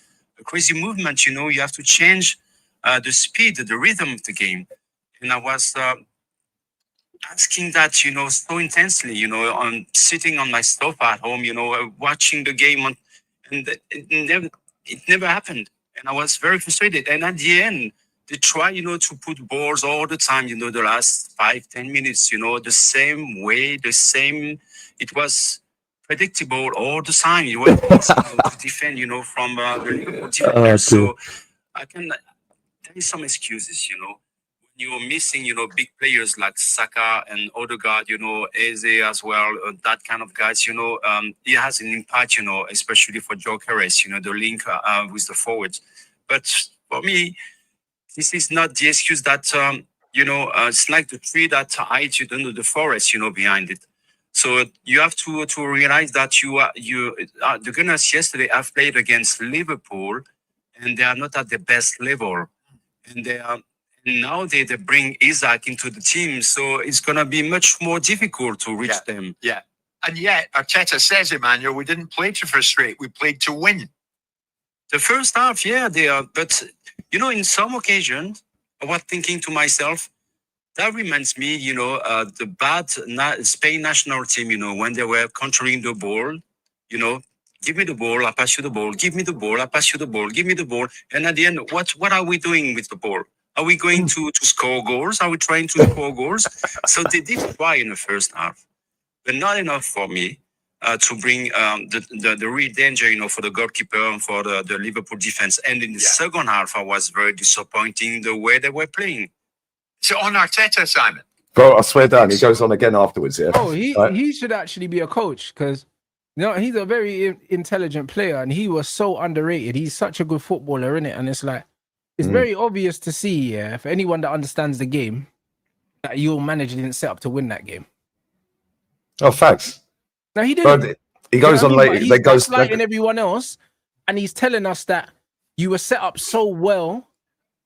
movement, You have to change the speed, the rhythm of the game. And I was asking that, so intensely, on sitting on my sofa at home, watching the game, and it never happened. And I was very frustrated. And at the end, they try, to put balls all the time, the last 5-10 minutes, the same way, it was predictable all the time. You were to defend, from the Liverpool defenders. So there is some excuses, You're missing, big players like Saka and Odegaard, Eze as well, that kind of guys, it has an impact, especially for Jokeres, the link with the forwards. But for me, this is not the excuse that, it's like the tree that hides under the forest, behind it. So you have to realize that the Gunners yesterday have played against Liverpool, and they are not at the best level, and now they bring Isaac into the team, so it's going to be much more difficult to reach them. Yeah. And yet, Arteta says, Emmanuel, we didn't play to frustrate, we played to win. The first half, they are. But, in some occasions, I was thinking to myself, that reminds me, the bad Spain national team, when they were controlling the ball, give me the ball, I pass you the ball, give me the ball, I pass you the ball, give me the ball. And at the end, what are we doing with the ball? Are we going to score goals? Are we trying to score goals? So they did try in the first half, but not enough for me to bring the real danger, for the goalkeeper and for the Liverpool defense. And in the second half, I was very disappointing the way they were playing. So on Arteta, Simon? Bro, I swear down, he goes on again afterwards, yeah. Oh, he should actually be a coach because, he's a very intelligent player and he was so underrated. He's such a good footballer, innit? And it's like, it's very obvious to see, for anyone that understands the game, that your manager didn't set up to win that game. Oh, facts. No, he didn't. Bro, he goes on later. He's gaslighting everyone else, and he's telling us that you were set up so well.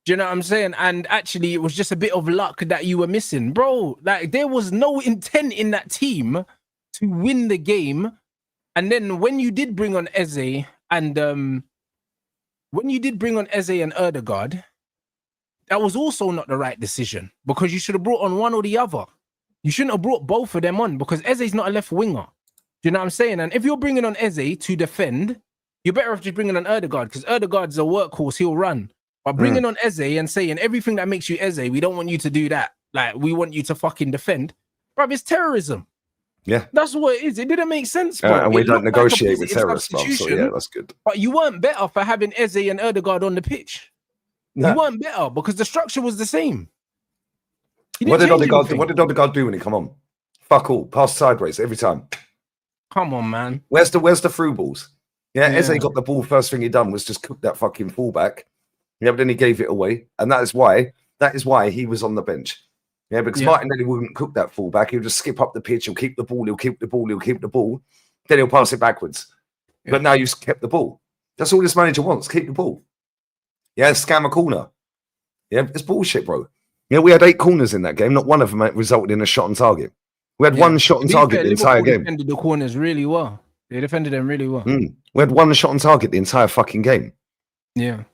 Do you know what I'm saying? And actually, it was just a bit of luck that you were missing, bro. Like there was no intent in that team to win the game. And then when you did bring on Eze and Erdegaard, that was also not the right decision because you should have brought on one or the other. You shouldn't have brought both of them on because Eze's not a left winger. Do you know what I'm saying? And if you're bringing on Eze to defend, you're better off just bringing on Erdegaard because Erdegaard's a workhorse, he'll run. But bringing on Eze and saying everything that makes you Eze, we don't want you to do that. Like, we want you to fucking defend. Bruv, it's terrorism. Yeah. That's what it is. It didn't make sense, bro. And we don't negotiate with terrorists, bro. So, yeah, that's good. But you weren't better for having Eze and Erdegaard on the pitch. No. You weren't better because the structure was the same. What did Odegaard do when he come on? Fuck all. Pass sideways every time. Come on, man. Where's the through balls? Yeah, Eze got the ball. First thing he done was just cook that fucking fullback. Yeah, but then he gave it away. And that is why he was on the bench. Yeah, because Martinelli wouldn't cook that fullback. He'll just skip up the pitch. He'll keep the ball. Then he'll pass it backwards. Yeah. But now you've kept the ball. That's all this manager wants. Keep the ball. Yeah, scam a corner. Yeah, it's bullshit, bro. Yeah, we had 8 corners in that game. Not one of them resulted in a shot on target. We had one shot on target the entire game. Defended the corners really well. They defended them really well. We had one shot on target the entire fucking game. Yeah.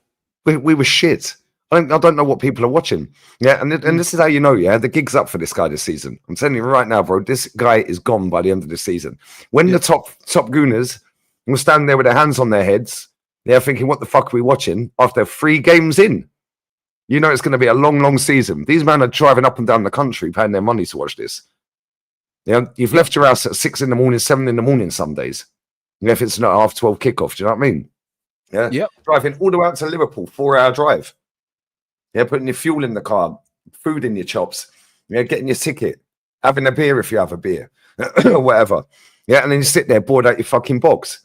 We were shit. I don't know what people are watching. Yeah, and this is how you know, the gig's up for this guy this season. I'm telling you right now, bro, this guy is gone by the end of the season. When the top Gooners will stand there with their hands on their heads, they're thinking, what the fuck are we watching? After 3 games in. You know it's going to be a long, long season. These men are driving up and down the country paying their money to watch this. Yeah, you've left your house at 6 in the morning, 7 in the morning some days. If it's not 12:30 kickoff, do you know what I mean? Yeah. Yep. Driving all the way out to Liverpool, 4-hour drive. Yeah, putting your fuel in the car, food in your chops, getting your ticket, having a beer if you have a beer, or whatever. Yeah, and then you sit there bored out your fucking box.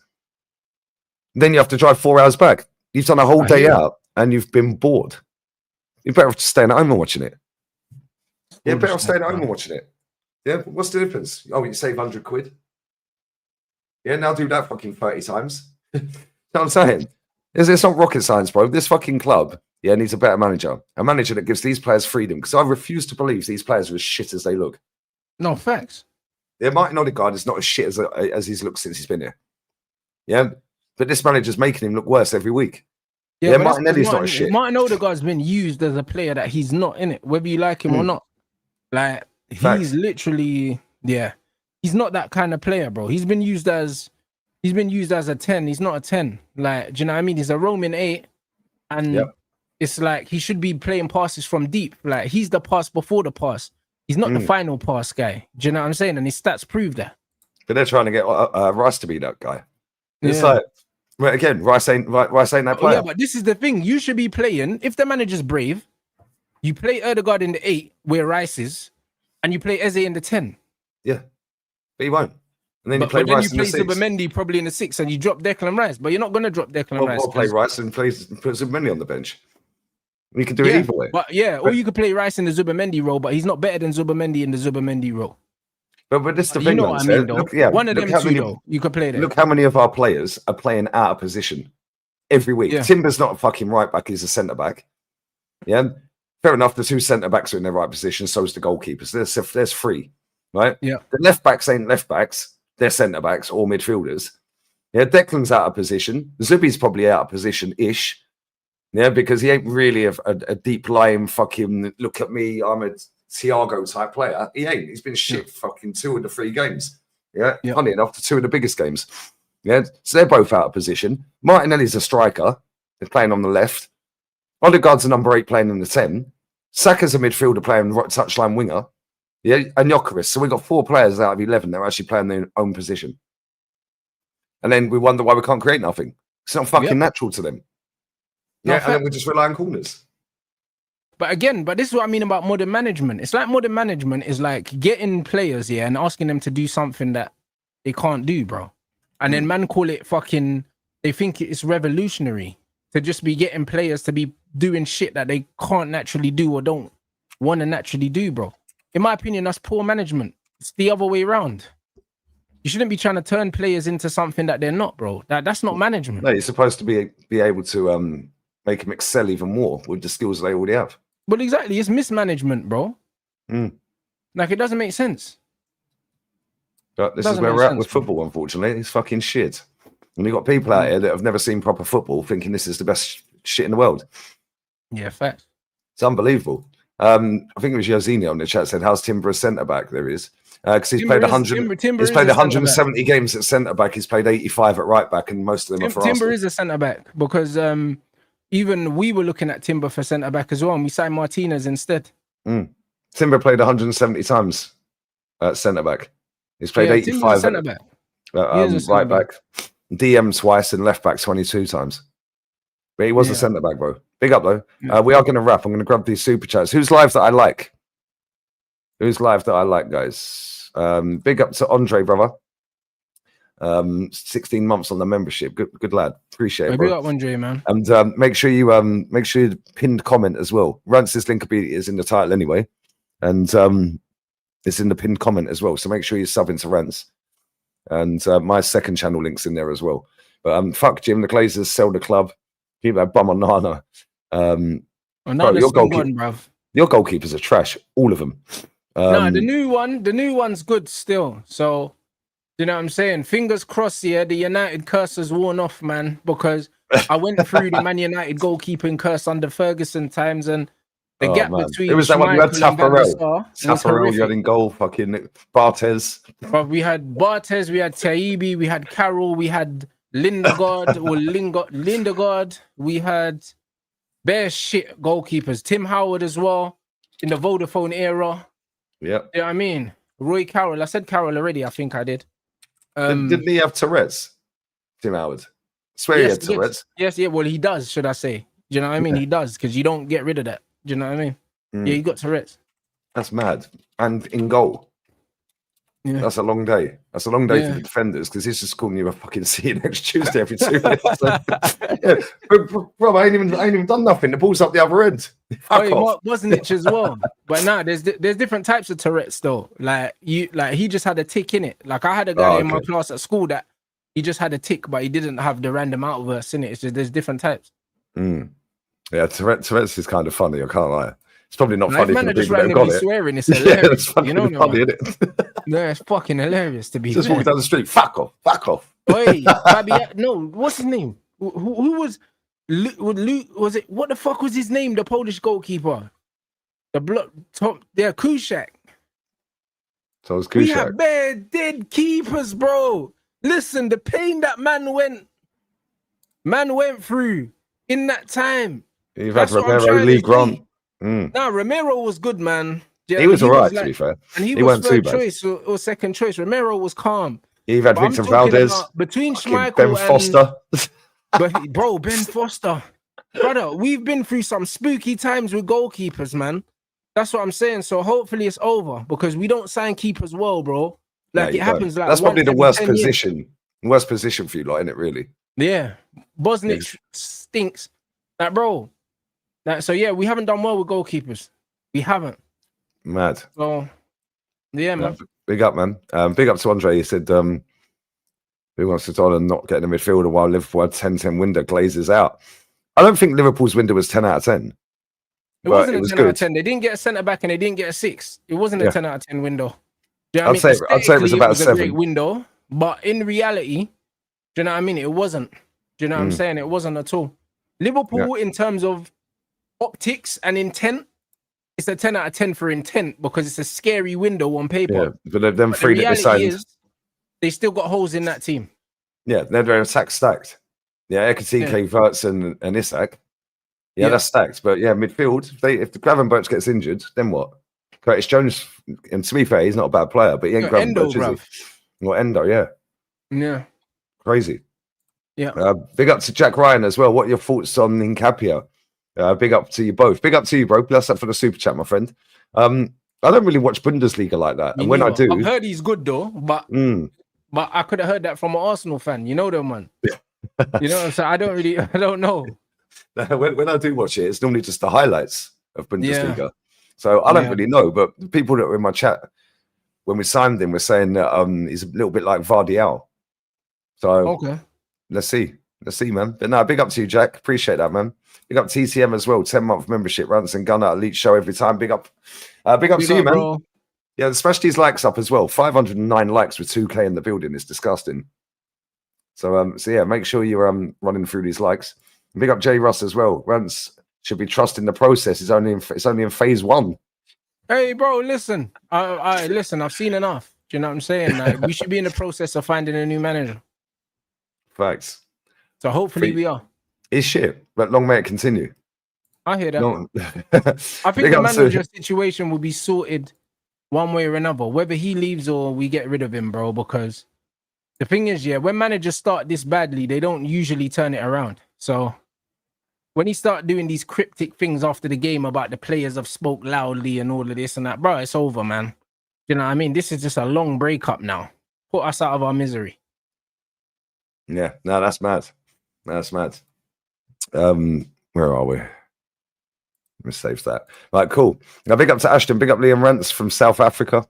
Then you have to drive 4 hours back. You've done a whole day out and you've been bored. You're better off staying at home and watching it. You're better off staying at home and watching it. Yeah, what's the difference? Oh, you save 100 quid. Yeah, now do that fucking 30 times. You know what I'm saying? It's not rocket science, bro. This fucking club, needs a better manager. A manager that gives these players freedom. Because I refuse to believe these players are as shit as they look. No, facts. Yeah, Martin Odegaard is not as shit as he's looked since he's been here. Yeah, but this manager's making him look worse every week. Yeah, Martinelli's not a shit. Martin Odegaard's been used as a player that he's not in it, whether you like him or not. Like, he's literally, he's not that kind of player, bro. He's been used as a 10. He's not a 10. Like, do you know what I mean? He's a roaming 8. And it's like he should be playing passes from deep. Like, he's the pass before the pass. He's not the final pass guy. Do you know what I'm saying? And his stats prove that. But they're trying to get Rice to be that guy. It's like, well, again, Rice ain't that player. Yeah, but this is the thing. You should be playing, if the manager's brave, you play Odegaard in the 8 where Rice is, and you play Eze in the 10. Yeah, but he won't. And then you play Rice in the 6. Zubimendi probably in the 6, and you drop Declan Rice, but you're not going to drop Declan Rice. Or play Rice and put Zubimendi on the bench. You can do it either way. But or you could play Rice in the Zubimendi role, but he's not better than Zubimendi in the Zubimendi role. But this is the thing, you know what I mean, though. One of them two, though, you could play that. Look how many of our players are playing out of position every week. Yeah. Timber's not a fucking right back; he's a centre back. Yeah, fair enough. The 2 centre backs are in their right position. So is the goalkeeper. So there's 3, right? Yeah. The left backs ain't left backs; they're centre backs or midfielders. Yeah, Declan's out of position. Zubi's probably out of position-ish. Yeah, because he ain't really a deep lying fucking look at me, I'm a Thiago type player. He ain't. He's been shit fucking 2 of the 3 games. Yeah, funny enough, the 2 of the biggest games. Yeah, so they're both out of position. Martinelli's a striker. They're playing on the left. Odegaard's a number 8 playing in the 10. Saka's a midfielder playing touchline winger. Yeah, and Gyökeres. So we've got 4 players out of 11 that are actually playing their own position. And then we wonder why we can't create nothing. It's not fucking natural to them. Yeah, and then we just rely on corners. But this is what I mean about modern management. It's like modern management is like getting players here and asking them to do something that they can't do, bro. And then man call it fucking, they think it's revolutionary to just be getting players to be doing shit that they can't naturally do or don't want to naturally do, bro. In my opinion, that's poor management. It's the other way around. You shouldn't be trying to turn players into something that they're not, bro. That's not management. No, you're supposed to be able to make them excel even more with the skills they already have. But exactly, it's mismanagement, bro. Like, it doesn't make sense. But this is where we're at with football, unfortunately. It's fucking shit. And you've got people out here that have never seen proper football thinking this is the best shit in the world. Yeah, facts. It's unbelievable. I think it was Yozini on the chat said, how's Timber a centre-back? There he is. Because he's played 170 games at centre-back. He's played 85 at right-back, and most of them are for Arsenal. Timber is a centre-back because even we were looking at Timber for centre-back as well, and we signed Martinez instead. Timber played 170 times at centre-back. He's played 85 at right-back. DM twice and left-back 22 times. But he was a centre-back, bro. Big up, though. We are going to wrap. I'm going to grab these super chats. Who's live that I like? Guys? Big up to Andre, brother. 16 months on the membership. Good lad. Appreciate it, bro. Big up Andre, man. And make sure you pinned comment as well. Rance's link is in the title anyway. And it's in the pinned comment as well. So make sure you sub into Rance. And my second channel link's in there as well. But fuck Jim, the Glazers sell the club. Keep that bum on Nana. Bro, your goalkeepers are trash. All of them. No, the new one's good still. So, you know what I'm saying? Fingers crossed, the United curse has worn off, man. Because I went through the Man United goalkeeping curse under Ferguson times, and the gap between it was that one you had Tafarel, you had in goal, fucking Barthez. But we had Barthez, we had Taibi, we had Carroll, we had Lindegaard, we had bare shit goalkeepers. Tim Howard as well in the Vodafone era. Yeah. You know what I mean? Roy Carroll. I said Carroll already, I think I did. Didn't he have Tourette's? Tim Howard. I swear he had Tourette's. Yes, well, he does, should I say. Do you know what I mean? He does, because you don't get rid of that. Do you know what I mean? Yeah, he got Tourette's. That's mad. And in goal. Yeah. That's a long day. That's a long day for Yeah. the defenders because he's just calling you a fucking see you next Tuesday every 2 minutes. So, yeah. Bro, I ain't even done nothing. The ball's up the other end. Fuck off. Wasn't it as well? But nah, there's different types of Tourette's though. Like he just had a tick in it. Like I had a guy in my class at school that he just had a tick, but he didn't have the random outbursts in it. It's just there's different types. Yeah, Tourette's is kind of funny. I can't lie. It's probably not funny for the just people that got it. Swearing, it's hilarious. It's funny, you know, funny, isn't it? Yeah, it's fucking hilarious to be just walking down the street. Fuck off. Wait, no, what's his name? Who was Luke? Was it what the fuck was his name? The Polish goalkeeper, the Kuszak. So it was Kuszak. We have bad dead keepers, bro. Listen, the pain that man went through in that time. You've had Romero, Lee Grant. Nah, Romero was good, man. Yeah, he was alright, to be fair. And he was third choice or second choice. Romero was calm. You've had Victor Valdez. Between Schmeichel Ben Foster. Bro, Ben Foster. Brother, we've been through some spooky times with goalkeepers, man. That's what I'm saying. So hopefully it's over because we don't sign keepers well, bro. Like it happens like that's probably the worst position. Years. Worst position for you, like, isn't it, really? Yeah. Bosnich stinks. Like, bro. So yeah, we haven't done well with goalkeepers. We haven't. Mad. So yeah, man. Big up, man. Big up to Andre. He said, who wants to try and not get in the midfielder while Liverpool had 10-10 window glazes out? I don't think Liverpool's window was 10 out of 10. It wasn't a 10 out of 10. They didn't get a centre back and they didn't get a 6. It wasn't a 10 out of 10 window. Do you know what I mean? I'd say it was about a 7. Great window, but in reality, do you know what I mean? It wasn't. Do you know what I'm saying? It wasn't at all. Liverpool, in terms of optics and intent, it's a 10 out of 10 for intent because it's a scary window on paper. Yeah, but them three that they signed, they still got holes in that team. Yeah, they're attack stacked. Yeah, Ekatike, Wirtz, and Isak. Yeah, that's stacked. But yeah, midfield, if the Gravenberch gets injured, then what? Curtis Jones, and to be fair, he's not a bad player, but he ain't Gravenberch, is he? Well, Endo, yeah. Yeah. Crazy. Yeah. Big up to Jack Ryan as well. What are your thoughts on Nkapia? Big up to you both. Big up to you, bro. Bless up for the super chat, my friend. I don't really watch Bundesliga like that. And when I do, I've heard he's good though, but I could have heard that from an Arsenal fan. You know them, man. Yeah. You know what I'm saying? I don't know. When I do watch it, it's normally just the highlights of Bundesliga. Yeah. So I don't really know, but the people that were in my chat when we signed him were saying that he's a little bit like Vardial. So let's see, man. But no, big up to you, Jack. Appreciate that, man. Big up TTM as well. 10-month membership, runs and gunner elite show every time. Big up to you, man. Bro. Yeah, smash these likes up as well. 509 likes with 2K in the building is disgusting. So yeah, make sure you're running through these likes. And big up Jay Russ as well. Runs should be trusting the process. It's only in phase 1. Hey, bro, listen. Listen. I've seen enough. Do you know what I'm saying? Like, we should be in the process of finding a new manager. Facts. So hopefully we are. It's shit, but long may it continue. I hear that. I think the manager situation will be sorted one way or another, whether he leaves or we get rid of him, bro. Because the thing is, when managers start this badly, they don't usually turn it around. So when he start doing these cryptic things after the game about the players have spoke loudly and all of this and that, bro, it's over, man. You know what I mean? This is just a long breakup now. Put us out of our misery. Yeah, no, that's mad. That's mad. Where are we? Let me save that. Right, cool. Now, big up to Ashton. Big up Liam Rance from South Africa.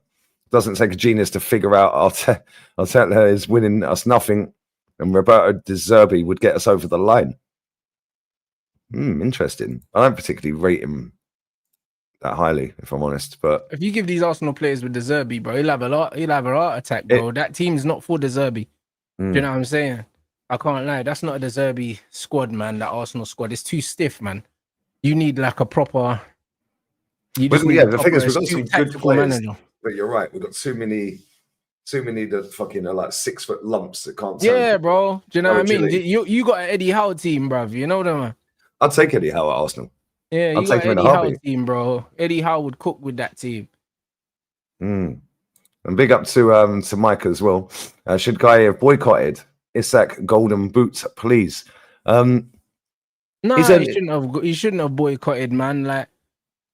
Doesn't take a genius to figure out Arteta is winning us nothing, and Roberto De Zerbi would get us over the line. Interesting. I don't particularly rate him that highly, if I'm honest. But if you give these Arsenal players with De Zerbi, bro, he'll have a heart attack, bro. That team's not for De Zerbi. Do you know what I'm saying? I can't lie. That's not a De Zerbi squad, man. That Arsenal squad. It's too stiff, man. You need like a proper. The thing is, we've got some good players. Manager. But you're right. We've got too many that fucking are like 6 foot lumps that can't. Yeah, bro. Do you know what I mean? You got an Eddie Howe team, bro. You know them, man. I'd take Eddie Howe at Arsenal. Yeah, you got Eddie Howe team, bro. Eddie Howe would cook with that team. And big up to Mike as well. Should Guy have boycotted Isak Golden Boot, please? No, he shouldn't have boycotted, man. Like,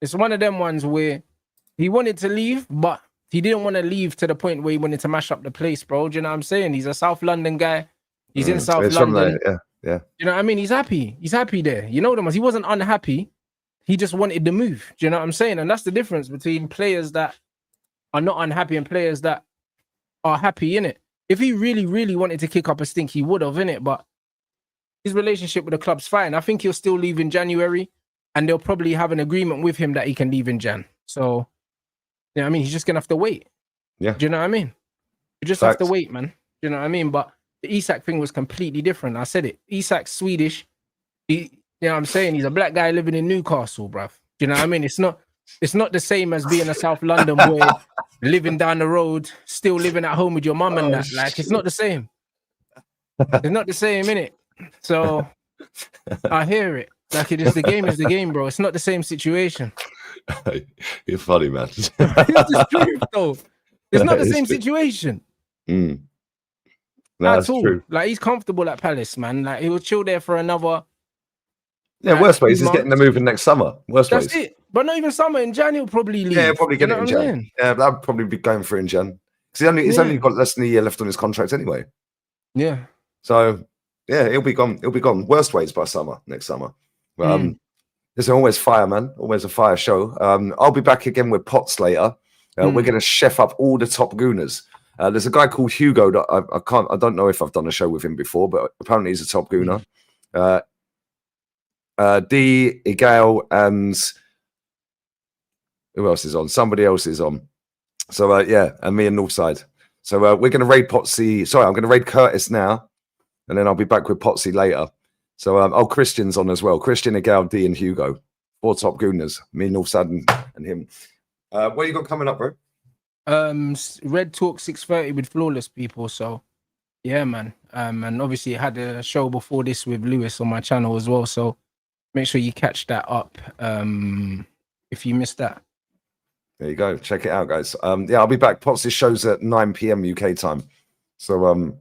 it's one of them ones where he wanted to leave, but he didn't want to leave to the point where he wanted to mash up the place, bro. Do you know what I'm saying? He's a South London guy. He's in South London. Yeah. You know what I mean? He's happy. He's happy there. You know what he wasn't unhappy. He just wanted the move. Do you know what I'm saying? And that's the difference between players that are not unhappy and players that are happy in it. If he really, really wanted to kick up a stink, he would have, innit? But his relationship with the club's fine. I think he'll still leave in January, and they'll probably have an agreement with him that he can leave in Jan. So, you know what I mean? He's just going to have to wait. Yeah. Do you know what I mean? You just have to wait, man. Do you know what I mean? But the Isak thing was completely different. I said it. Isak's Swedish. You know what I'm saying? He's a black guy living in Newcastle, bruv. Do you know what I mean? It's not the same as being a South London boy living down the road, still living at home with your mum and that. Like, it's not the same. It's not the same, innit? So I hear it. Like, it is, the game is the game, bro. It's not the same situation. You're funny, man. It's the truth, though. It's not the same situation. No, That's all. True. Like, he's comfortable at Palace, man. Like, he will chill there for another. Yeah, worst ways he's getting the move in next summer. That's it. But not even summer. In Jan, he'll probably leave. Yeah, he'll probably get it in Jan. Yeah, that'll probably be going through in Jan. Because he's only got less than a year left on his contract anyway. Yeah. So, yeah, he'll be gone. He'll be gone. Worst ways by summer, next summer. There's always fire, man. Always a fire show. I'll be back again with Potts later. We're going to chef up all the top gooners. There's a guy called Hugo that I don't know if I've done a show with him before, but apparently he's a top gooner. D, Igale, and who else is on? Somebody else is on. So and me and Northside. So we're going to raid Potsy. Sorry, I'm going to raid Curtis now, and then I'll be back with Potsy later. So Christian's on as well. Christian, Igale, D, and Hugo. 4 top gooners. Me, Northside, and him. What you got coming up, bro? Red Talk 6:30 with Flawless People. So yeah, man. And obviously I had a show before this with Lewis on my channel as well. So make sure you catch that up if you missed that. There you go. Check it out, guys. I'll be back. Pops' show's at 9 p.m. UK time. So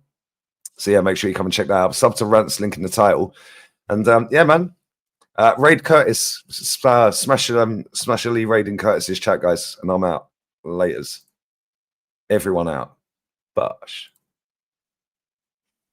yeah, make sure you come and check that out. Sub to Rants, link in the title. And yeah, man. Raid Curtis. Smashily raiding Curtis's chat, guys. And I'm out. Laters. Everyone out. Bosh.